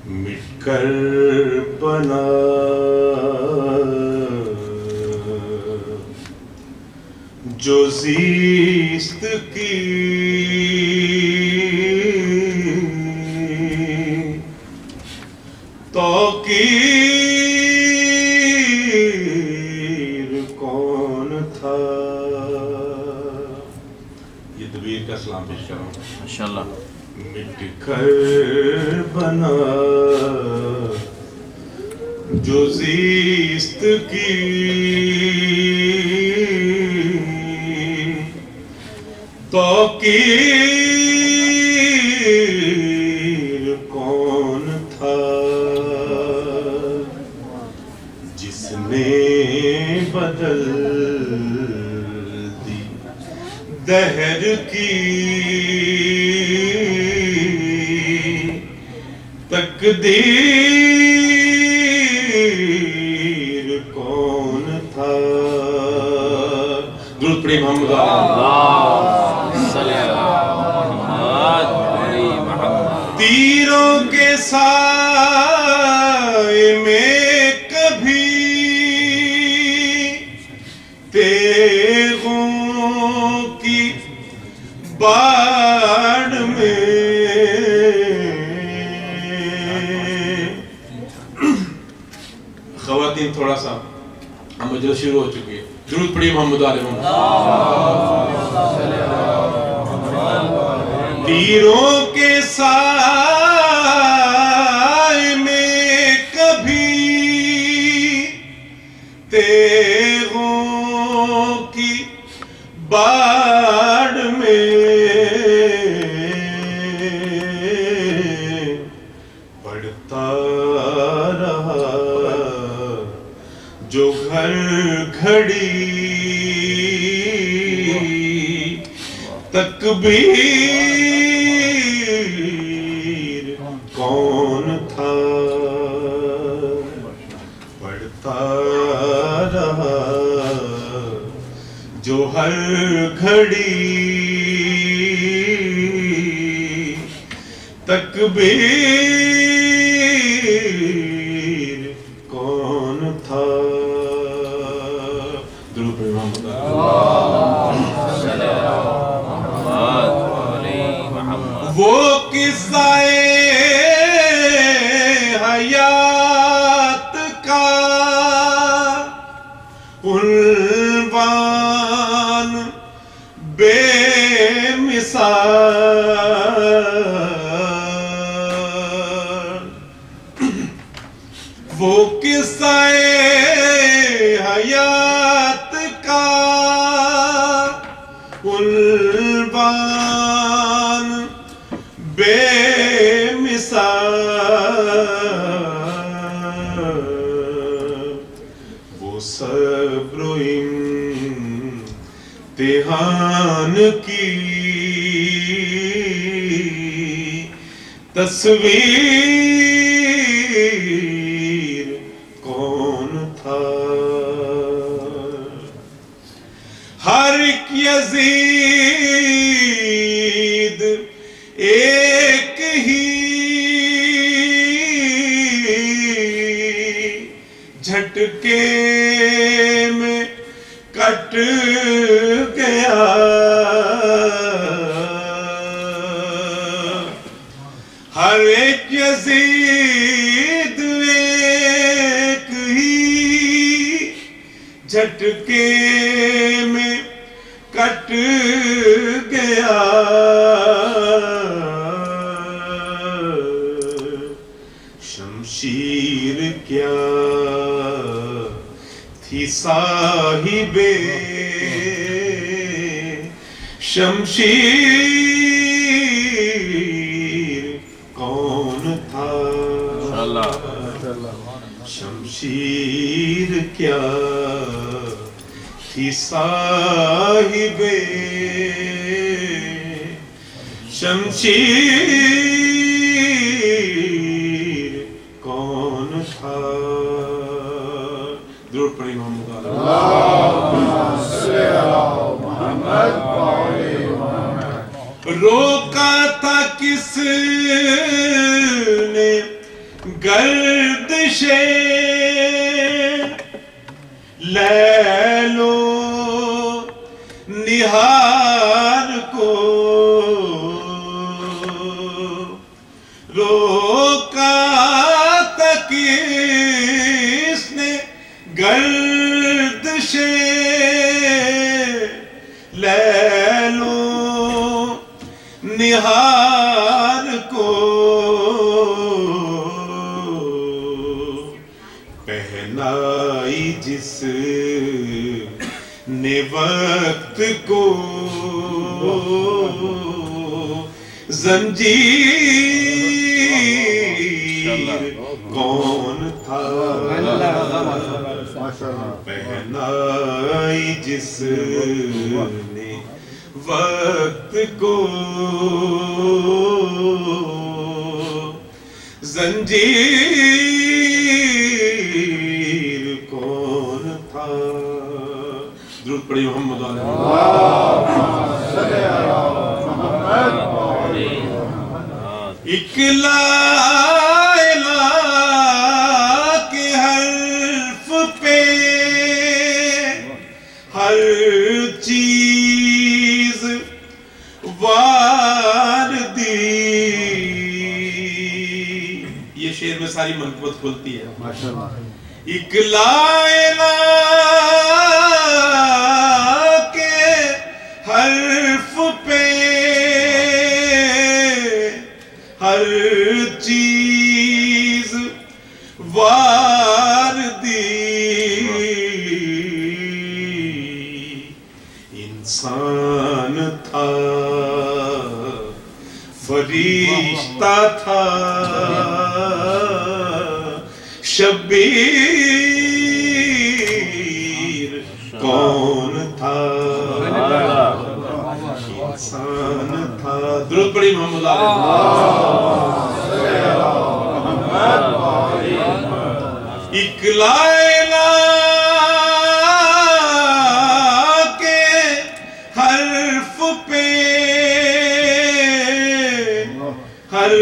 مٹ کر بنا جو زیست کی توقیر کون تھا. یہ دبیر کا سلام پیش کر رہا ہوں ماشاءاللہ. مٹ کر بنا جو زیست کی توقیر کون تھا. جس نے بدل دی دہر کی تقدیر کون تھا. درود پڑھیں محمد تیروں کے سائے میں کبھی تیغوں کی باڑ میں خواتین تھوڑا سا ہم مجلس شروع ہو چکی ہے. درود پڑھی محمد آل محمد. تیروں کے سائے میں کبھی تیغوں کی باڑ میں پڑھتا رہا جو گھر گھڑی تکبیر کون تھا. پڑھتا رہا جو ہر گھڑی تکبیر کون تھا. درود پڑھیں محمد. وہ قصہ حیات کا عنوان بے مثال. وہ قصہ حیات کا عنوان بے مثال. وہ صبر و امتحان کی تصویر کون تھا. ہر ایک یزید ایک ہی جھٹکے میں کٹ گیا. ہر ایک یزید ایک ہی جھٹکے میں کٹ گیا. شمشیر کیا تھی صاحب شمشیر کون تھا. شمشیر کیا تھی صاحب شمشیر کون تھا. درود پڑھیں محمد. اللہم صلی علی محمد. روکا تھا کس نے گردش لیل و نہار کو، روکا تھا کس نے گردش لیل و نہار کو، پہنائی جس نے وقت کو زنجیر کون تھا، پہنائی جس نے وقت کو زنجیر کون تھا۔ درود پڑھی محمد ایک لا الہ کے حرف پہ ہر چیز وار دی، یہ شعر میں ساری منقبت کھلتی ہے۔ ایک لا الہ کے حرف پہ ہر چیز وار دی، انسان تھا فرشتہ تھا شبیر کون تھا، انسان تھا۔ درود پڑھی محمد ایک لا الہ کے حرف پہ ہر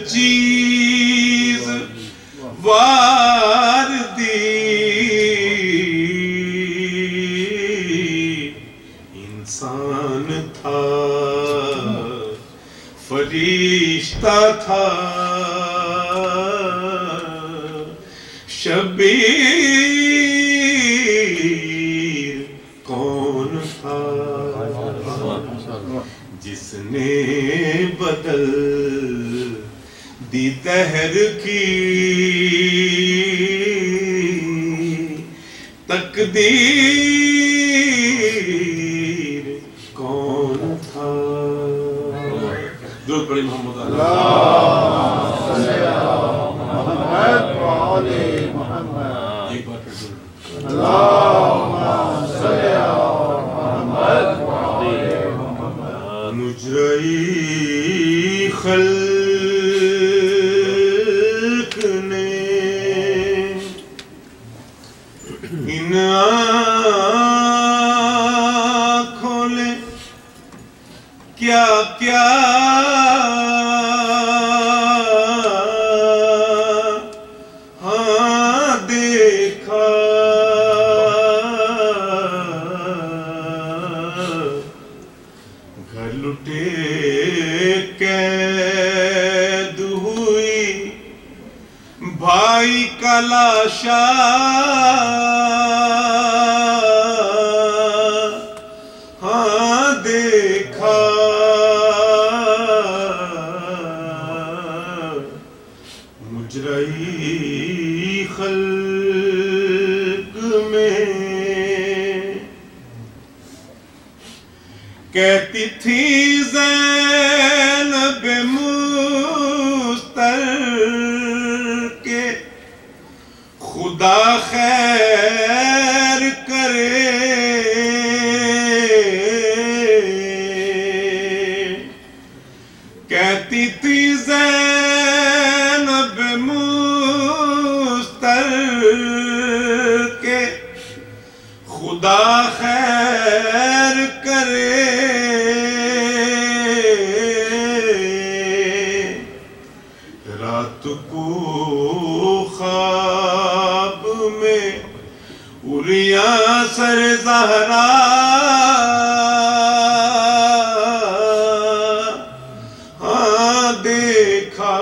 چیز وار دی، انسان تھا فرشتہ تھا شبیر کون تھا، جس نے بدل دی دہر کی تقدیر کون تھا۔ درود پڑھی محمد ایک بار پھر مجرئی خلق نے ان آنکھوں نے کیا کیا ہاں دیکھا، گھر لٹے قید ہوئی بھائی کا لاشا، ہاں دیکھا، مجرئی خلق میں کہتی تھی زینب مستر کے خدا خیر کرے، کہتی تھی زینب مستر کے خدا خیر کرے، کو خواب میں اریاں سر زہرا ہاں دیکھا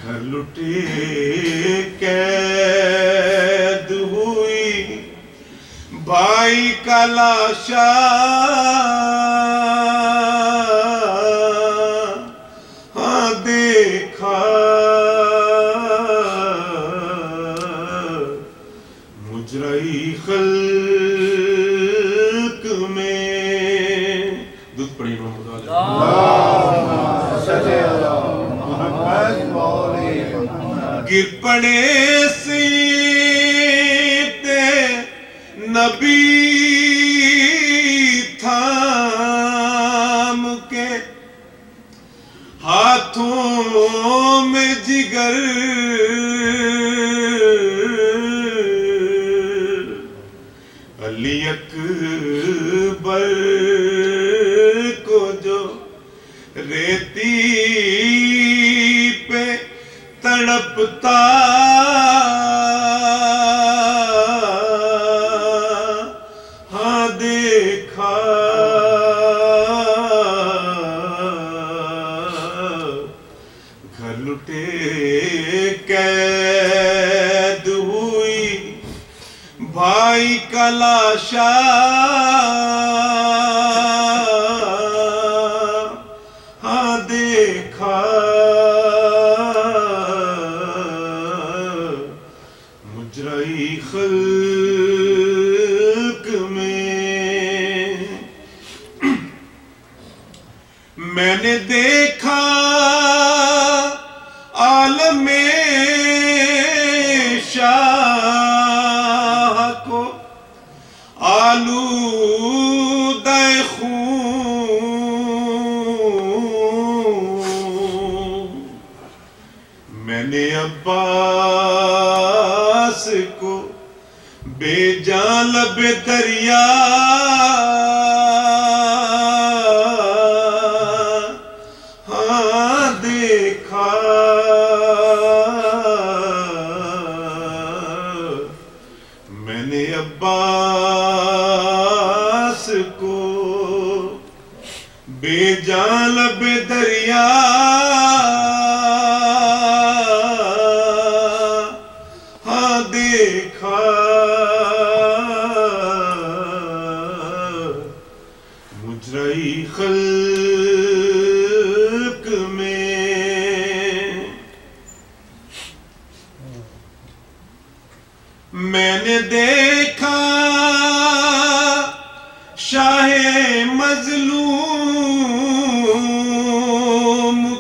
گھر لٹے قید ہوئی بھائی کا لاشا ہاں دیکھا مجرئی خلق میں دودھ پڑھی محمد گر پڑے سیتے نبی تھام کے ہاتھوں میں جگر علی اکبر کو جو ریتی پہ تڑپتا ہاں دیکھا گھر لٹے قید ہوئی بھائی کا لاشا ہاں دیکھا مجرئی خلق میں میں نے دیکھا عالم شاہ کو آلودہ خون میں نے عباس کو بے جان لب دریا ہاں دیکھا میں نے عباس کو بے جان لب دریا ہاں دیکھا مجرئی خلق میں نے دیکھا شاہ مظلوم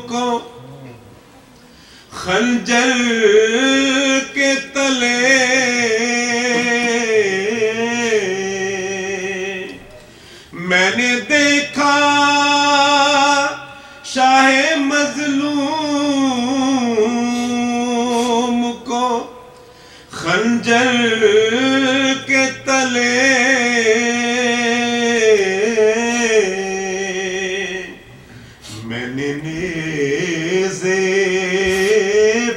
کو خنجر کے تلے میں نے دیکھا شاہ مظلوم کو خنجر کے تلے میں نے نیزے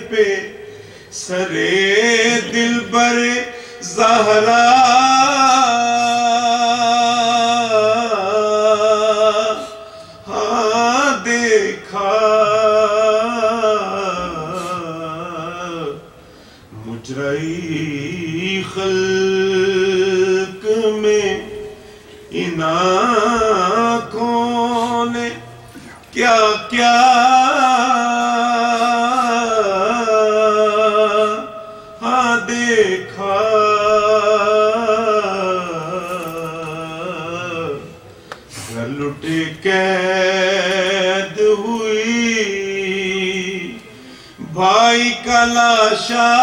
پہ سرے دلبر زہرا ہاں دیکھا مجرئی خلق میں ان آنکھوں نے کیا کیا ہاں دیکھا گھر لٹے قید ہوئی بھائی کا لاشا